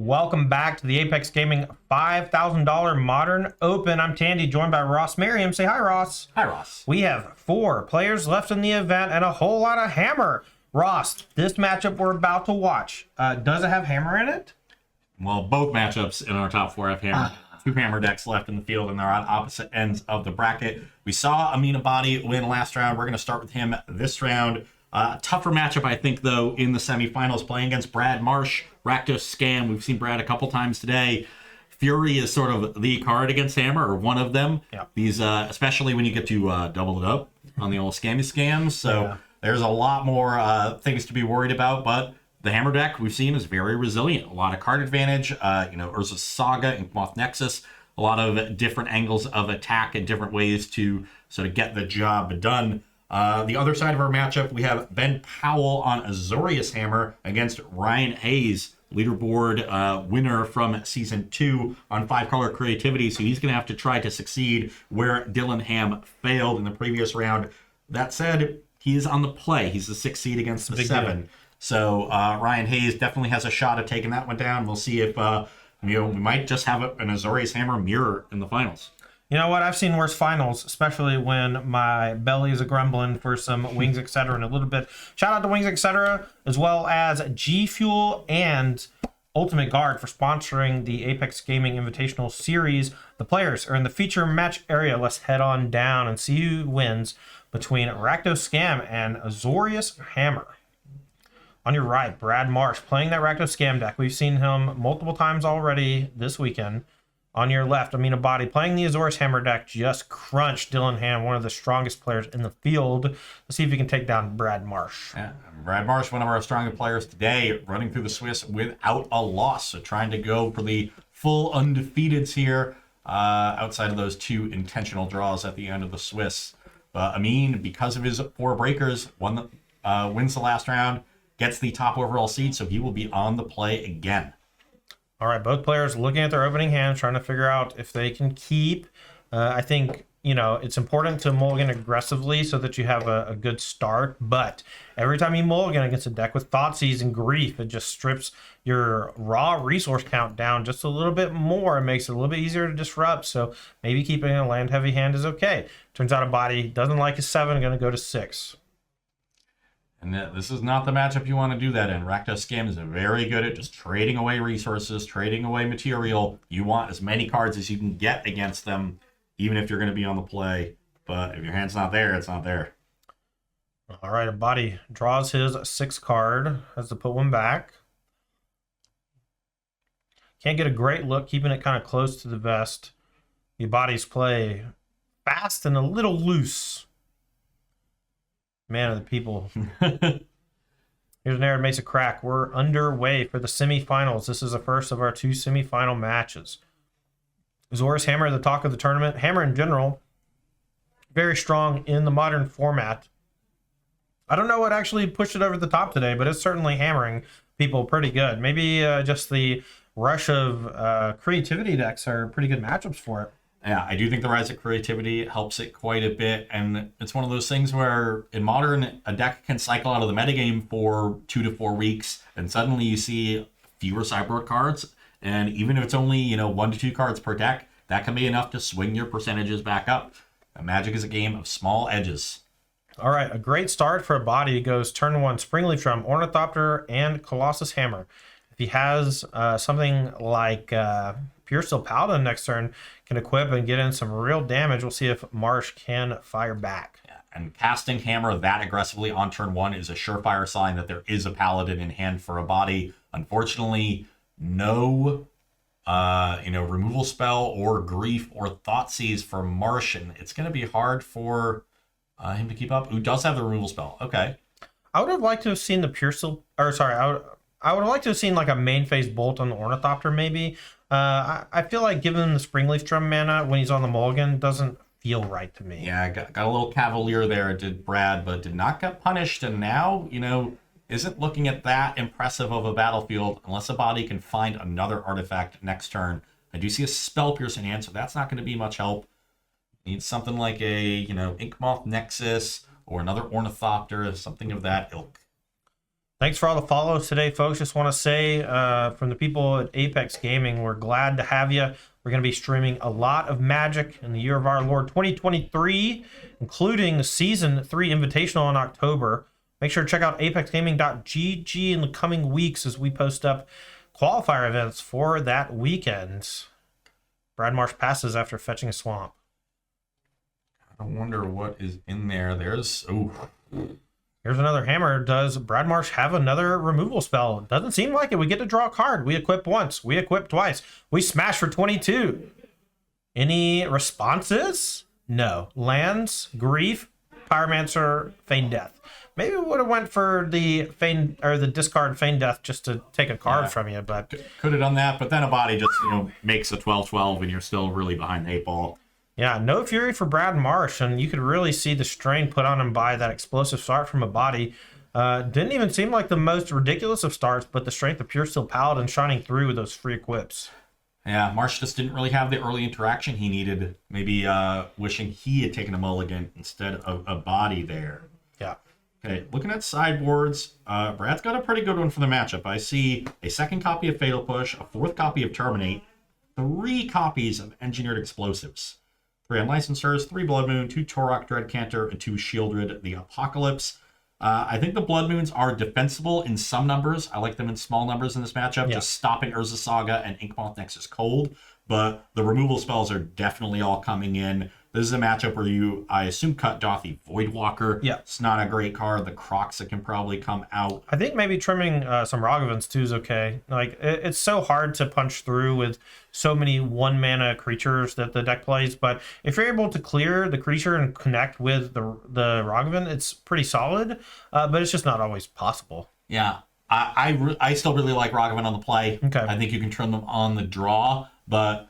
Welcome back to the Apex Gaming $5,000 Modern Open. I'm Tandy, joined by Ross Merriam. Say hi, Ross. Hi, Ross. We have 4 players left in the event and a whole lot of hammer. Ross, this matchup we're about to watch, does it have hammer in it? Well, both matchups in our top 4 have hammer. 2 hammer decks left in the field, and they're on opposite ends of the bracket. We saw Amina Body win last round. We're going to start with him this round. Tougher matchup, I think, though, in the semifinals, playing against Brad Marsh, Rakdos Scam. We've seen Brad a couple times today. Fury is sort of the card against Hammer, or one of them. Yeah. These, especially when you get to double it up on the old scams. So there's a lot more things to be worried about, but the Hammer deck we've seen is very resilient. A lot of card advantage, Urza's Saga and Moth Nexus, a lot of different angles of attack and different ways to sort of get the job done. The other side of our matchup, we have Ben Powell on Azorius Hammer against Ryan Hayes, leaderboard winner from Season 2 on 5-color creativity. So he's going to have to try to succeed where Dylan Ham failed in the previous round. That said, he is on the play. He's the 6th seed against the 7. So Ryan Hayes definitely has a shot at taking that one down. We'll see if we might just have an Azorius Hammer mirror in the finals. You know what? I've seen worse finals, especially when my belly is a grumbling for some Wings Etc. in a little bit. Shout out to Wings Etc. as well as G Fuel and Ultimate Guard for sponsoring the Apex Gaming Invitational Series. The players are in the feature match area. Let's head on down and see who wins between Rakdos Scam and Azorius Hammer. On your right, Brad Marsh playing that Rakdos Scam deck. We've seen him multiple times already this weekend. On your left, Amina Body playing the Azorius Hammer deck, just crunched Dylan Ham, one of the strongest players in the field. Let's see if he can take down Brad Marsh. Yeah, Brad Marsh, one of our strongest players today, running through the Swiss without a loss. So trying to go for the full undefeateds here, outside of those 2 intentional draws at the end of the Swiss. Amin, because of his 4 breakers, wins the last round, gets the top overall seed, so he will be on the play again. All right, both players looking at their opening hands, trying to figure out if they can keep. I think, it's important to mulligan aggressively so that you have a good start. But every time you mulligan against a deck with Thoughtseize and Grief, it just strips your raw resource count down just a little bit more. It makes it a little bit easier to disrupt. So maybe keeping a land-heavy hand is okay. Turns out a body doesn't like a 7, going to go to 6. And this is not the matchup you want to do that in. Rakdos Scam is very good at just trading away resources, trading away material. You want as many cards as you can get against them, even if you're going to be on the play. But if your hand's not there, it's not there. All right, a body draws his 6th card, has to put one back. Can't get a great look, keeping it kind of close to the vest. The bodies play fast and a little loose. Man of the people. Here's an error, makes a crack. We're underway for the semifinals. This is the first of our 2 semifinal matches. Azorius Hammer, the talk of the tournament. Hammer in general, very strong in the modern format. I don't know what actually pushed it over the top today, but it's certainly hammering people pretty good. Maybe just the rush of creativity decks are pretty good matchups for it. Yeah, I do think the rise of creativity helps it quite a bit, and it's one of those things where in Modern, a deck can cycle out of the metagame for 2 to 4 weeks, and suddenly you see fewer sideboard cards, and even if it's only 1 to 2 cards per deck, that can be enough to swing your percentages back up. Magic is a game of small edges. All right, a great start for a body. It goes turn 1, Springleaf Drum, Ornithopter, and Colossus Hammer. If he has something like Pure Steel Paladin next turn, can equip and get in some real damage. We'll see if Marsh can fire back. Yeah, and casting Hammer that aggressively on turn 1 is a surefire sign that there is a Paladin in hand for a body. Unfortunately, no removal spell or Grief or Thoughtseize for Marsh, and it's going to be hard for him to keep up. Who does have the removal spell? Okay. I would have liked to have seen the Pure Steel, or sorry, I would have liked to have seen like a main phase bolt on the Ornithopter maybe. I feel like giving him the Springleaf Drum mana when he's on the mulligan doesn't feel right to me. Yeah, got a little cavalier there, did Brad, but did not get punished, and now, isn't looking at that impressive of a battlefield unless a body can find another artifact next turn. I do see a Spell Pierce in hand, so that's not going to be much help. Needs something like a, Inkmoth Nexus or another Ornithopter, something of that ilk. Thanks for all the follows today, folks. Just want to say from the people at Apex Gaming, we're glad to have you. We're going to be streaming a lot of Magic in the year of our Lord 2023, including Season 3 Invitational in October. Make sure to check out apexgaming.gg in the coming weeks as we post up qualifier events for that weekend. Brad Marsh passes after fetching a swamp. I wonder what is in there. Here's another hammer. Does Brad Marsh have another removal spell? Doesn't seem like it. We get to draw a card. We equip once. We equip twice. We smash for 22. Any responses? No. Lands, Grief, Pyromancer, Feign Death. Maybe we would have went for the Feign or the discard Feign Death just to take a card from you, but could have done that. But then a body just makes a 12/12, and you're still really behind the 8-ball. Yeah, no Fury for Brad Marsh, and you could really see the strain put on him by that explosive start from a body. Didn't even seem like the most ridiculous of starts, but the strength of Pure Steel Paladin shining through with those free equips. Yeah, Marsh just didn't really have the early interaction he needed. Maybe wishing he had taken a mulligan instead of a body there. Yeah. Okay, looking at sideboards, Brad's got a pretty good one for the matchup. I see a second copy of Fatal Push, a fourth copy of Terminate, 3 copies of Engineered Explosives. 3 Unlicensers, 3 Blood Moon, 2 Torok Dreadcanter, and 2 Shieldred the Apocalypse. I think the Blood Moons are defensible in some numbers. I like them in small numbers in this matchup, just stopping Urza Saga and Inkmoth Nexus Cold. But the removal spells are definitely all coming in. This is a matchup where I assume, cut Dothy Voidwalker. Yeah. It's not a great card. The Crocs that can probably come out. I think maybe trimming some Ragavans too is okay. Like, it's so hard to punch through with so many 1-mana creatures that the deck plays, but if you're able to clear the creature and connect with the Ragavan, it's pretty solid, but it's just not always possible. Yeah. I still really like Ragavan on the play. Okay. I think you can trim them on the draw, but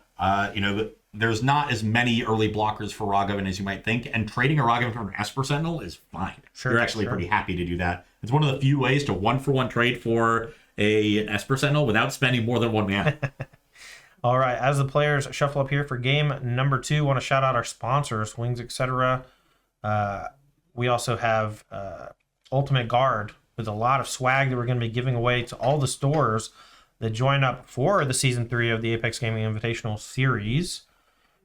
there's not as many early blockers for Ragavan as you might think, and trading a Ragavan from an Esper Sentinel is fine. Sure, You're actually pretty happy to do that. It's one of the few ways to 1-for-1 trade for an Esper Sentinel without spending more than 1 mana. All right, as the players shuffle up here for game number 2, want to shout out our sponsors, Wings, etc. We also have Ultimate Guard with a lot of swag that we're going to be giving away to all the stores that join up for the Season 3 of the Apex Gaming Invitational Series.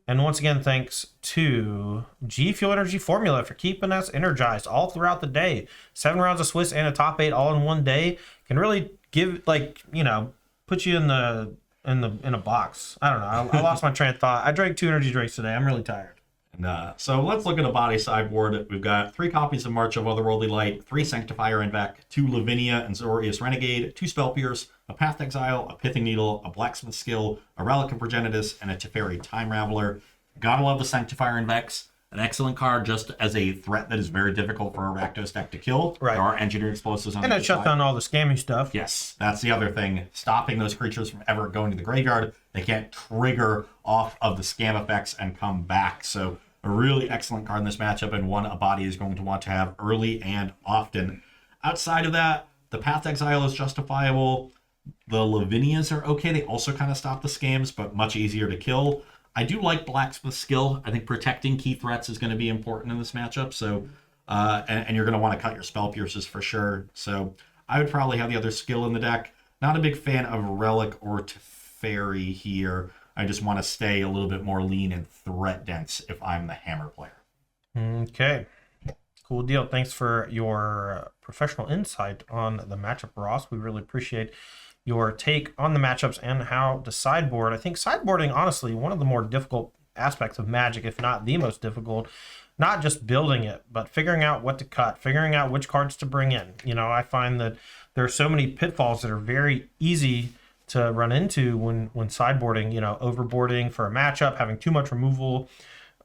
And once again, thanks to G Fuel Energy Formula for keeping us energized all throughout the day. 7 rounds of Swiss and a top 8 all in one day can really give, put you in a box. I don't know. I lost my train of thought. I drank 2 energy drinks today. I'm really tired. And so let's look at a body sideboard. We've got 3 copies of March of Otherworldly Light, 3 Sanctifier Invec, 2 Lavinia and Azorius Renegade, 2 Spell Pierce, a Path Exile, a Pithing Needle, a Blacksmith Skill, a Relic of Progenitus, and a Teferi Time Raveler. Gotta love the Sanctifier Invex. An excellent card just as a threat that is very difficult for a Rakdos deck to kill. Right. There are Engineered Explosives on the And other it shut side. down all the scammy stuff. Yes, that's the other thing. Stopping those creatures from ever going to the graveyard. They can't trigger off of the scam effects and come back. So a really excellent card in this matchup, and one a body is going to want to have early and often. Outside of that, the Path Exile is justifiable. The Lavinias are okay. They also kind of stop the scams, but much easier to kill. I do like Blacksmith Skill. I think protecting key threats is going to be important in this matchup. So, and you're going to want to cut your Spell Pierces for sure. So I would probably have the other skill in the deck. Not a big fan of Relic or Teferi here. I just want to stay a little bit more lean and threat dense if I'm the Hammer player. Okay. Cool deal. Thanks for your professional insight on the matchup, Ross. We really appreciate your take on the matchups and how to sideboard. I think sideboarding, honestly, one of the more difficult aspects of Magic, if not the most difficult. Not just building it, but figuring out what to cut, figuring out which cards to bring in. I find that there are so many pitfalls that are very easy to run into when sideboarding, overboarding for a matchup, having too much removal,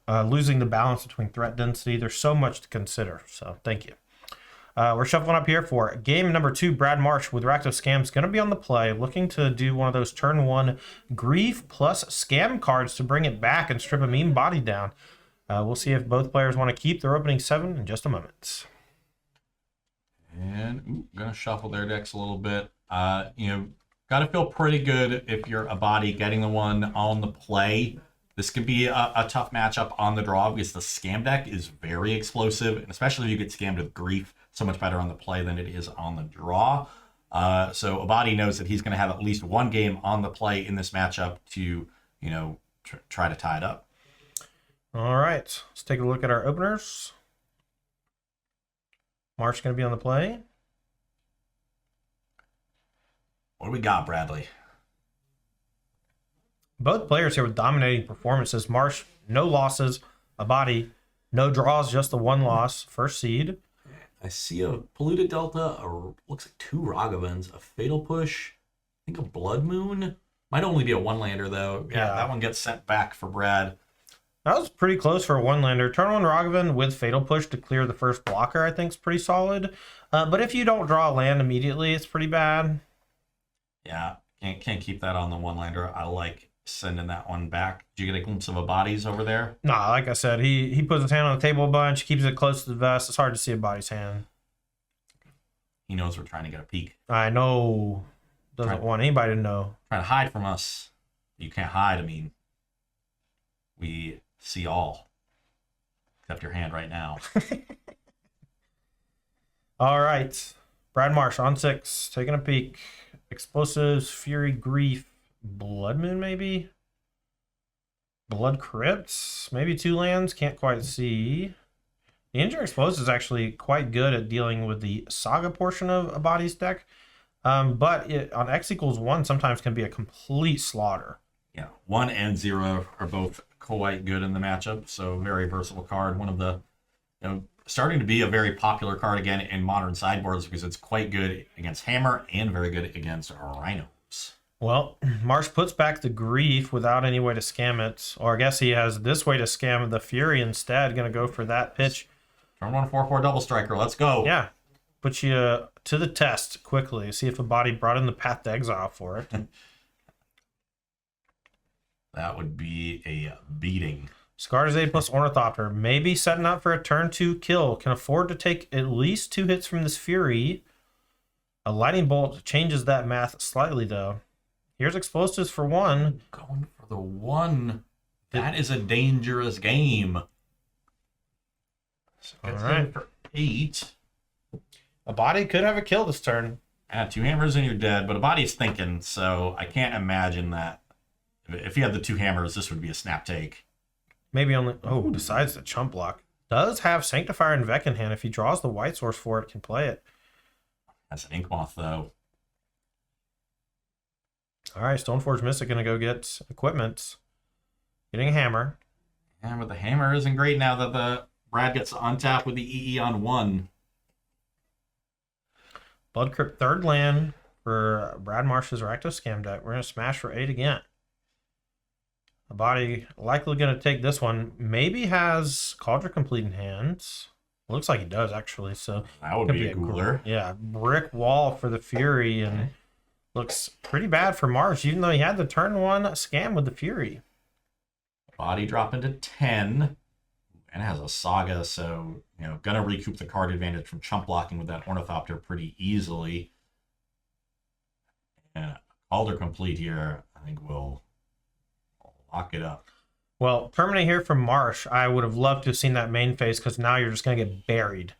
losing the balance between threat density. There's so much to consider. So thank you. We're shuffling up here for game number 2. Brad Marsh with Rakdos Scams going to be on the play, looking to do one of those turn 1 Grief plus Scam cards to bring it back and strip a meme body down. We'll see if both players want to keep their opening 7 in just a moment. And gonna shuffle their decks a little bit. Got to feel pretty good if you're a body getting the one on the play This could be a tough matchup on the draw because the scam deck is very explosive, and especially if you get scammed with grief, so much better on the play than it is on the draw. So Abadi knows that he's going to have at least one game on the play in this matchup to, try to tie it up. All right, let's take a look at our openers. Marsh going to be on the play. What do we got, Bradley? Both players here with dominating performances. Marsh, no losses. Abadi, no draws, just the one loss. First seed. I see a Polluted Delta, looks like 2 Ragavans, a Fatal Push, I think a Blood Moon. Might only be a 1-lander, though. Yeah, that one gets sent back for Brad. That was pretty close for a one-lander. Turn 1 Ragavan with Fatal Push to clear the first blocker, I think, is pretty solid. But if you don't draw a land immediately, it's pretty bad. Yeah, can't keep that on the one-lander. I like sending that one back. Did you get a glimpse of Abadi's over there? Nah, like I said, he puts his hand on the table a bunch, keeps it close to the vest. It's hard to see Abadi's hand. He knows we're trying to get a peek. I know. Doesn't want anybody to know. Trying to hide from us. You can't hide. I mean, we see all. Except your hand right now. All right. Brad Marsh on 6, taking a peek. Explosives, Fury, Grief, Blood Moon, maybe? Blood Crypts, maybe 2 lands, can't quite see. The Engineer Explosives is actually quite good at dealing with the Saga portion of Abadi's deck, but on X=1 sometimes can be a complete slaughter. Yeah, 1 and 0 are both quite good in the matchup, so very versatile card. One of the, starting to be a very popular card again in modern sideboards because it's quite good against Hammer and very good against Rhinos. Well, Marsh puts back the Grief without any way to scam it, or I guess he has this way to scam the Fury instead. Going to go for that pitch. Turn 1 4/4 double striker. Let's go. Yeah, put you to the test quickly. See if Abadi brought in the Path to Exile for it. That would be a beating. Scar's 8 plus Ornithopter. Maybe setting up for a turn 2 kill. Can afford to take at least 2 hits from this Fury. A Lightning Bolt changes that math slightly, though. Here's Explosives for 1. Going for the 1. That is a dangerous game. So all right. For 8. Abadi could have a kill this turn. 2 hammers and you're dead, but Abadi's thinking, so I can't imagine that. If he had the 2 hammers, this would be a snap take. Maybe only... Oh, decides to chump block. Does have Sanctifier and Vec in hand. If he draws the white source for it, can play it. That's an Ink Moth, though. All right, Stoneforge Mystic going to go get equipment. Getting a hammer. Yeah, but the hammer isn't great now that the Brad gets to untap with the EE on 1. Blood Crypt 3rd land for Brad Marsh's Rakdos scam deck. We're going to smash for 8 again. Abadi likely going to take this one. Maybe has Cauldron Complete in hand. Looks like he does, actually. So that would be a cooler. Yeah, brick wall for the Fury, and looks pretty bad for Marsh, even though he had the turn 1 scam with the Fury. Body drop into 10, and has a Saga, so gonna recoup the card advantage from chump blocking with that Ornithopter pretty easily. And Calder Complete here, I think will lock it up. Well, permanent here from Marsh. I would have loved to have seen that main phase because now you're just going to get buried.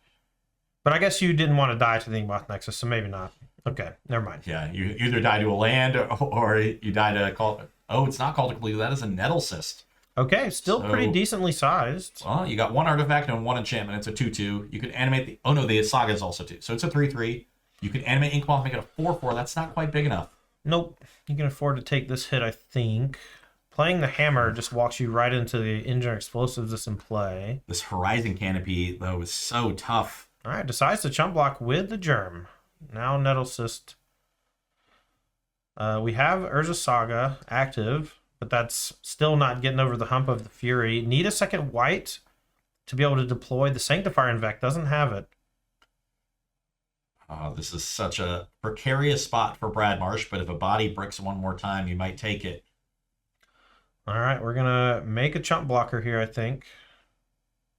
But I guess you didn't want to die to the Inkmoth Nexus, so maybe not. Okay, never mind. Yeah, you either die to a land or you die to call. Oh, it's not called complete. That is a Nettle Cyst. Okay, still pretty decently sized. Well, you got 1 artifact and 1 enchantment. It's a 2/2. You could animate the. Oh no, the Saga is also 2. So it's a 3/3. You could animate Inkmoth, make it a 4/4. That's not quite big enough. Nope. You can afford to take this hit, I think. Playing the hammer just walks you right into the Engineer Explosives that's in play. This Horizon Canopy, though, is so tough. All right, decides to chump block with the Germ. Now Nettle Cyst. We have Urza Saga active, but that's still not getting over the hump of the Fury. Need a second white to be able to deploy the Sanctifier and Vec. Doesn't have it. This is such a precarious spot for Brad Marsh, but if Abadi bricks 1 more time, you might take it. All right, we're going to make a chump blocker here, I think.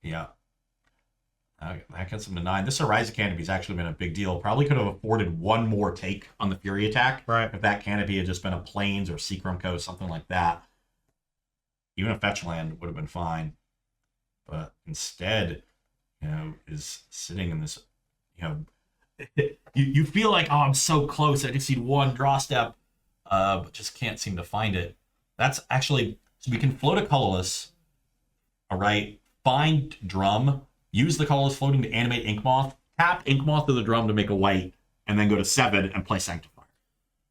Yeah. That gets him to 9. This Horizon Canopy has actually been a big deal. Probably could have afforded 1 more take on the Fury attack. Right. If that Canopy had just been a Plains or Seacrumco, something like that. Even a fetch land would have been fine. But instead, is sitting in this, you feel like, oh, I'm so close. I just need one draw step, but just can't seem to find it. That's actually, so we can float a colorless, all right, find drum, use the colorless floating to animate Ink Moth, tap Ink Moth to the drum to make a white, and then go to 7 and play Sanctifier.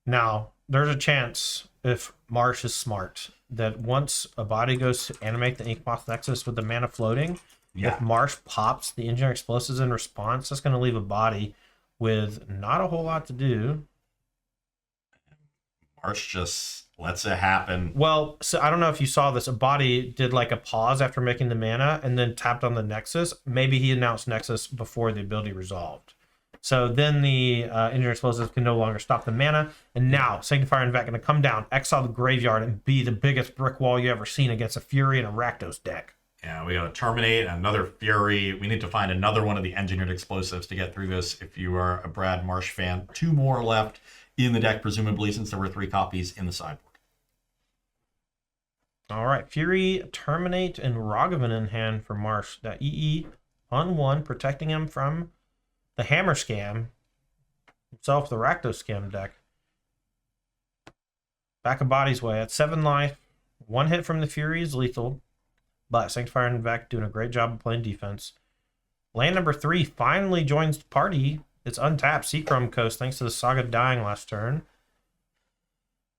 Now, there's a chance, if Marsh is smart, that once a body goes to animate the Ink Moth Nexus with the mana floating, if Marsh pops the Engineering Explosives in response, that's going to leave a body with not a whole lot to do. Marsh just lets it happen. Well, so I don't know if you saw this. A body did like a pause after making the mana and then tapped on the Nexus. Maybe he announced Nexus before the ability resolved. So then the Engineering Explosives can no longer stop the mana. And now Sanctifier and Vet going to come down, exile the graveyard, and be the biggest brick wall you ever seen against a Fury and a Rakdos deck. Yeah, we got to terminate another Fury. We need to find another one of the Engineered Explosives to get through this if you are a Brad Marsh fan. 2 more left in the deck, presumably, since there were 3 copies in the sideboard. All right, Fury, Terminate, and Rogavan in hand for Marsh. That EE on 1, protecting him from the Hammer Scam, himself, the Rakdos Scam deck. Back of Body's way at 7 life. 1 hit from the Fury is lethal, but Sanctifier and Vec doing a great job of playing defense. Land number 3 finally joins the party. It's untapped Seachrome Coast thanks to the Saga dying last turn.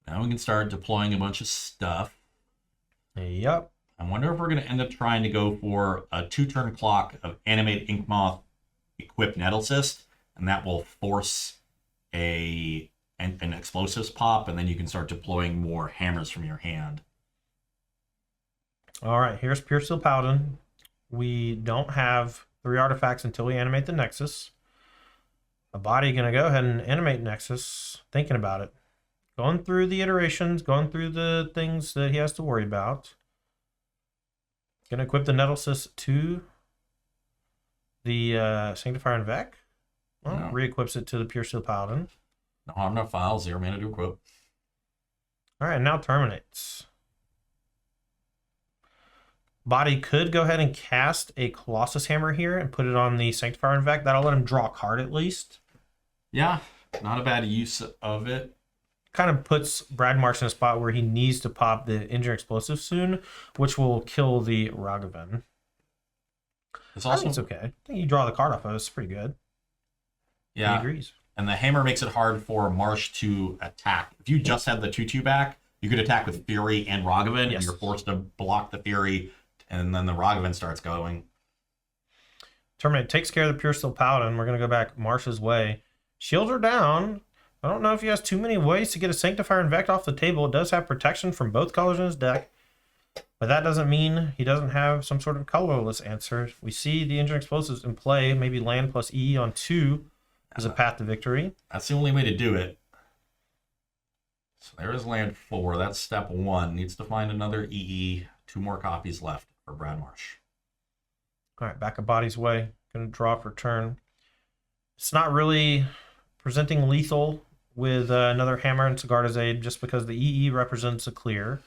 Now we can start deploying a bunch of stuff. Yep. I wonder if we're going to end up trying to go for a 2-turn clock of Animate Ink Moth, equip Nettlecyst, and that will force an explosives pop, and then you can start deploying more hammers from your hand. All right, here's Pure Steel Paladin. We don't have 3 artifacts until we animate the Nexus. A body going to go ahead and animate Nexus, thinking about it. Going through the iterations, going through the things that he has to worry about. Going to equip the Nettlecyst to the Sanctifier and Vec. Well, No. re-equips it to the Pure Steel Paladin. No harm, no foul, 0 mana to equip. All right, now terminates. Body could go ahead and cast a Colossus Hammer here and put it on the Sanctifier and Vec. That'll let him draw a card at least. Yeah, not a bad use of it. Kind of puts Brad Marsh in a spot where he needs to pop the Engineering Explosive soon, which will kill the Rogavan. It's I also think it's okay. I think you draw the card off of it. It's pretty good. yeah, He agrees. and the hammer makes it hard for Marsh to attack. If you just had the 2/2 back, you could attack with Fury and Rogavan, Yes. and you're forced to block the Fury, and then the Rogavan starts going. Terminate takes care of the Pure Steel Paladin. We're going to go back Marsh's way. Shields are down. I don't know if he has too many ways to get a Sanctifier and Vect off the table. It does have protection from both colors in his deck, but that doesn't mean he doesn't have some sort of colorless answer. We see the Engineering Explosives in play. Maybe land plus E on 2 is a path to victory. That's the only way to do it. So there is land 4. That's step 1. Needs to find another EE. 2 more copies left for Brad Marsh. All right, back of Body's way. Going to draw for turn. It's not really presenting lethal with another Hammer and Sigarda's Aid just because the EE represents a clear.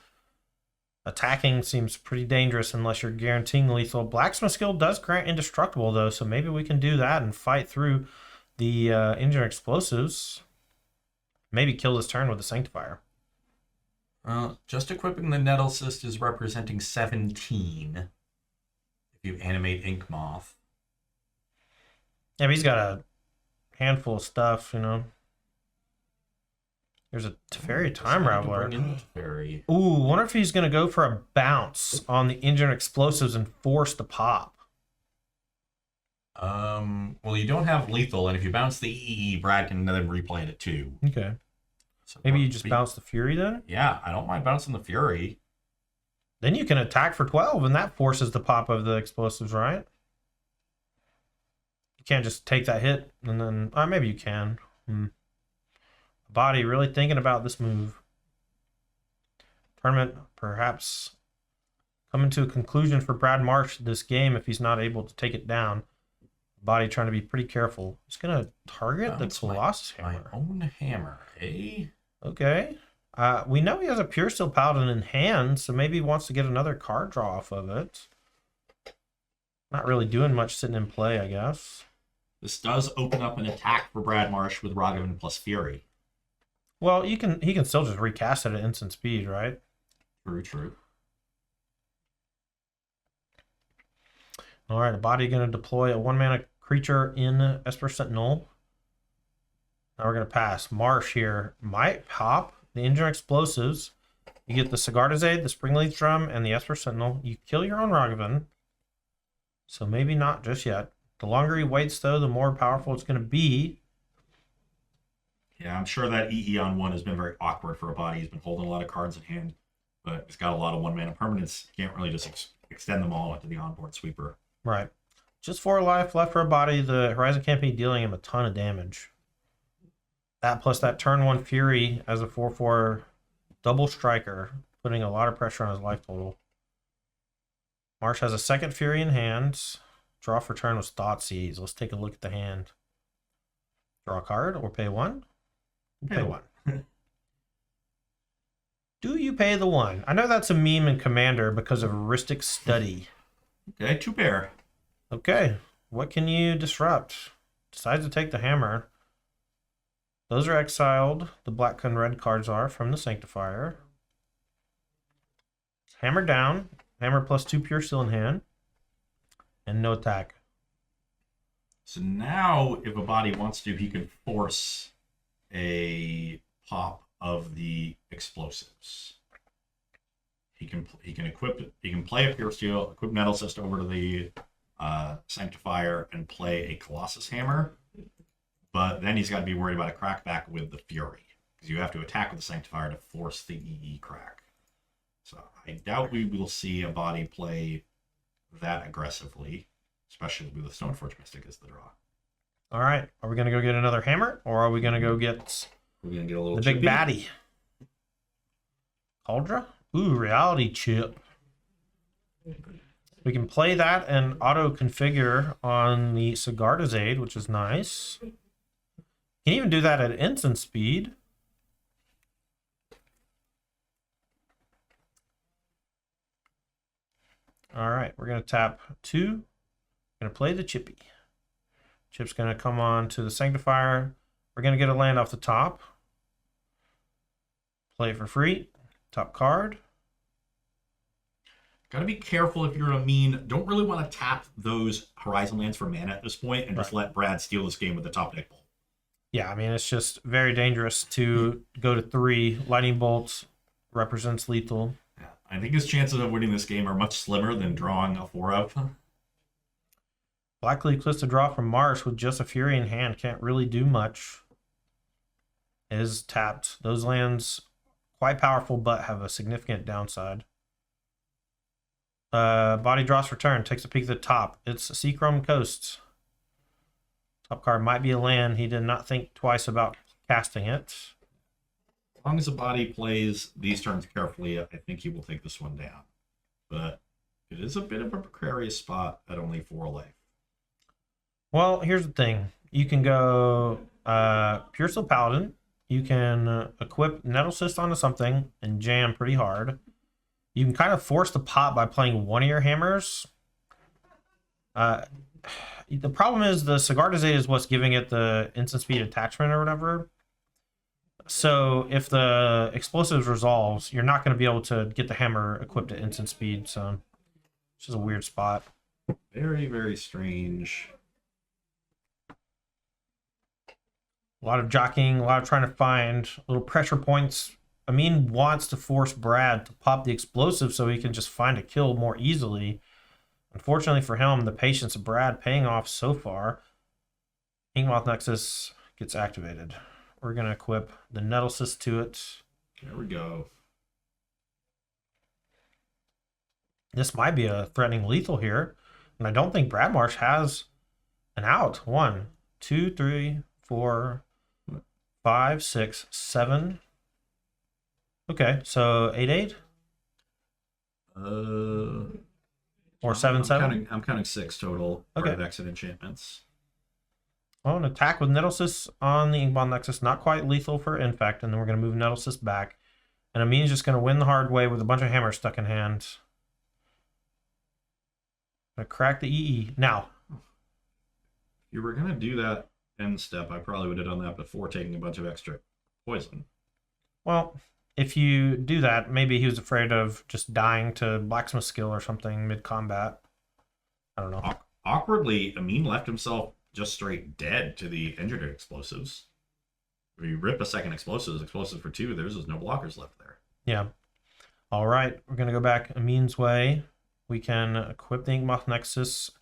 Attacking seems pretty dangerous unless you're guaranteeing lethal. Blacksmith skill does grant indestructible though, so maybe we can do that and fight through the Engineering Explosives. Maybe kill this turn with the Sanctifier. Just equipping the Nettlecyst is representing 17. If you animate Ink Moth. Yeah, but he's got a handful of stuff, you know. There's a Teferi Time Raveler. Bring in Teferi. Ooh, wonder if he's going to go for a bounce on the Engineering Explosives and force the pop. Well, you don't have lethal, and if you bounce the EE, Brad can then replay it at 2. Okay. So Maybe you just bounce the Fury then? Yeah, I don't mind bouncing the Fury. Then you can attack for 12, and that forces the pop of the explosives, right? You can't just take that hit, and then... maybe you can. Body really thinking about this move. Tournament perhaps coming to a conclusion for Brad Marsh this game if he's not able to take it down. Body trying to be pretty careful. He's going to target the Bounce Colossus my Hammer. own hammer, eh? Okay. We know he has a Pure Steel Paladin in hand, so maybe he wants to get another card draw off of it. Not really doing much sitting in play, I guess. This does open up an attack for Brad Marsh with Rogavan plus Fury. Well, he can still just recast it at instant speed, right? True. All right, a body going to deploy a 1-mana creature in Esper Sentinel. Now we're going to pass. Marsh here might pop the Engine Explosives. You get the Sigardazade, the Springleaf Drum, and the Esper Sentinel. You kill your own Rogavan. So maybe not just yet. The longer he waits, though, the more powerful it's going to be. Yeah, I'm sure that EE on 1 has been very awkward for a body. He's been holding a lot of cards in hand, but he's got a lot of 1-mana permanents. Can't really just extend them all into the onboard sweeper. Right. Just 4 life left for a body. The Horizon can't be dealing him a ton of damage. That plus that turn 1 Fury as a 4/4 double striker, putting a lot of pressure on his life total. Marsh has a second Fury in hand. Draw for turn was Thoughtseize. Let's take a look at the hand. Draw a card or pay 1? Pay 1. Do you pay the 1? I know that's a meme in Commander because of Heuristic Study. Okay, 2 pair. Okay, what can you disrupt? Decides to take the hammer. Those are exiled. The black and red cards are from the Sanctifier. Hammer down. Hammer plus 2 Pure Steel in hand. And no attack. So now, if a body wants to, he can force a pop of the explosives. He can equip it. He can play a Pure Steel, equip Metal Cyst over to the Sanctifier, and play a Colossus Hammer. But then he's got to be worried about a crackback with the Fury, because you have to attack with the Sanctifier to force the EE crack. So I doubt we will see a body play that aggressively, especially with the Stoneforge Mystic as the draw. All right, are we going to go get another hammer, or are we going to go get We're gonna get a little the big chippy. baddie? Cauldra? Ooh, Reality Chip. We can play that and auto-configure on the Sigardazade, which is nice. Can even do that at instant speed. All right, we're going to tap 2. Going to play the Chippy. Chip's going to come on to the Sanctifier. We're going to get a land off the top. Play it for free. Top card. Gotta be careful if you're a mean. Don't really want to tap those Horizon lands for mana at this point and just let Brad steal this game with the top deck bolt. Yeah, I mean, it's just very dangerous to go to 3. Lightning Bolt represents lethal. Yeah, I think his chances of winning this game are much slimmer than drawing a 4-up. Blackly clicks to draw from Marsh with just a Fury in hand. Can't really do much. It is tapped. Those lands quite powerful, but have a significant downside. Body draws for turn. Takes a peek at the top. It's Seachrome Coast. Top card might be a land. He did not think twice about casting it. As long as the body plays these turns carefully, I think he will take this one down. But it is a bit of a precarious spot at only 4 life. Well, here's the thing. You can go Pure Steel Paladin. You can equip Nettle Cyst onto something and jam pretty hard. You can kind of force the pop by playing one of your hammers. The problem is the Sigardazade is what's giving it the instant speed attachment or whatever. So if the explosives resolves, you're not going to be able to get the hammer equipped at instant speed. So it's just a weird spot. Very, very strange. A lot of jockeying, a lot of trying to find little pressure points. Amin wants to force Brad to pop the explosive so he can just find a kill more easily. Unfortunately for him, the patience of Brad paying off so far. Inkmoth Nexus gets activated. We're going to equip the Nettle Cyst to it. There we go. This might be a threatening lethal here. And I don't think Brad Marsh has an out. 1, 2, 3, 4, 5, 6, 7. Okay, so 8/8? Or 7/7? I'm counting 6 total. Okay. Of exit enchantments. Oh, an attack with Nettle Cyst on the Inkmoth Nexus. Not quite lethal for Infect. And then we're going to move Nettle Cyst back. And Amin's just going to win the hard way with a bunch of hammers stuck in hand. Gonna crack the EE. Now. If you were going to do that end step, I probably would have done that before taking a bunch of extra poison. Well, if you do that, maybe he was afraid of just dying to blacksmith skill or something mid-combat. I don't know. Awkwardly, Amin left himself just straight dead to the engineered explosives. If you rip a second explosive for 2, there's just no blockers left there. Yeah. All right, we're going to go back Amin's way. We can equip the Inkmoth Nexus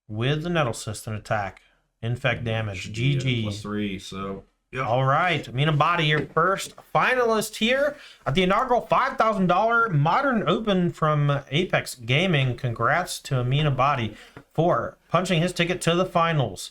with the Nettle Cyst and attack. Infect damage. GG. +3, so... Yeah. All right, Amina Body, your first finalist here at the inaugural $5,000 Modern Open from Apex Gaming. Congrats to Amina Body for punching his ticket to the finals.